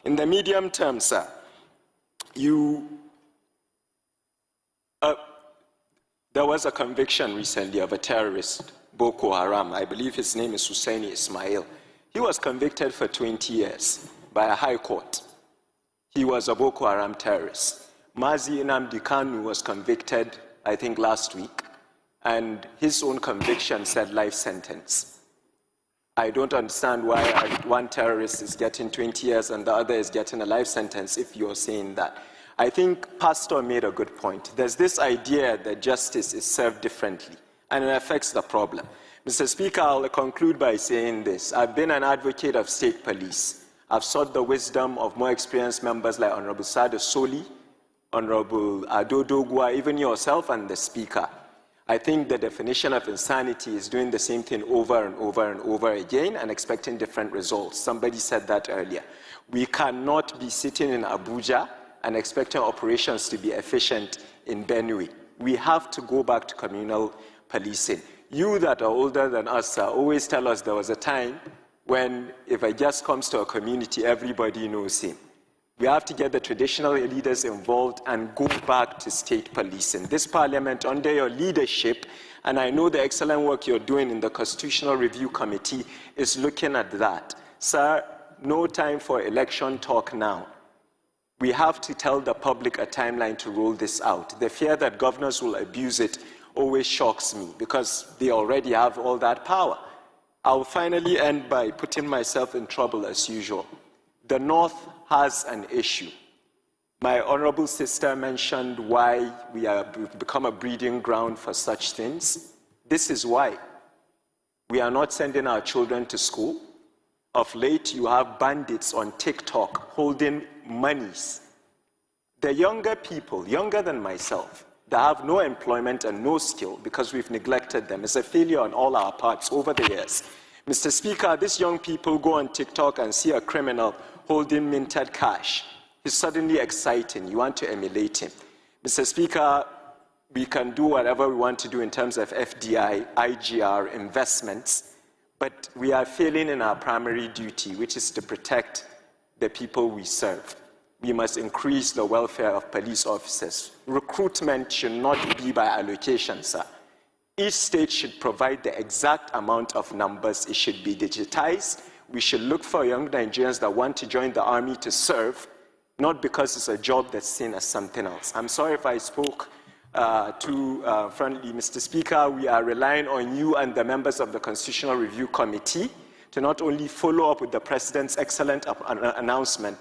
In the medium term, sir, there was a conviction recently of a terrorist, Boko Haram. I believe his name is Husseini Ismail. He was convicted for 20 years by a high court. He was a Boko Haram terrorist. Nnamdi Kanu was convicted, I think, last week, and his own conviction said life sentence. I don't understand why one terrorist is getting 20 years and the other is getting a life sentence if you're saying that. I think Pastor made a good point. There's this idea that justice is served differently, and it affects the problem. Mr. Speaker, I'll conclude by saying this. I've been an advocate of state police. I've sought the wisdom of more experienced members like Honorable Sada Soli, Honorable Adodogwa, even yourself and the Speaker. I think the definition of insanity is doing the same thing over and over and over again and expecting different results. Somebody said that earlier. We cannot be sitting in Abuja and expecting operations to be efficient in Benue. We have to go back to communal policing. You that are older than us always tell us there was a time when if a guest comes to a community, everybody knows him. We have to get the traditional leaders involved and go back to state policing. This parliament, under your leadership, and I know the excellent work you're doing in the Constitutional Review Committee, is looking at that. Sir, no time for election talk now. We have to tell the public a timeline to roll this out. The fear that governors will abuse it always shocks me because they already have all that power. I'll finally end by putting myself in trouble as usual. The North has an issue. My honorable sister mentioned why we've become a breeding ground for such things. This is why. We are not sending our children to school. Of late, you have bandits on TikTok holding monies. The younger people, younger than myself, that have no employment and no skill because we've neglected them. It's a failure on all our parts over the years. Mr. Speaker, these young people go on TikTok and see a criminal holding minted cash. He's suddenly exciting. You want to emulate him. Mr. Speaker, we can do whatever we want to do in terms of FDI, IGR, investments, but we are failing in our primary duty, which is to protect the people we serve. We must increase the welfare of police officers. Recruitment should not be by allocation, sir. Each state should provide the exact amount of numbers. It should be digitized. We should look for young Nigerians that want to join the army to serve, not because it's a job that's seen as something else. I'm sorry if I spoke too friendly, Mr. Speaker. We are relying on you and the members of the Constitutional Review Committee to not only follow up with the President's excellent announcement,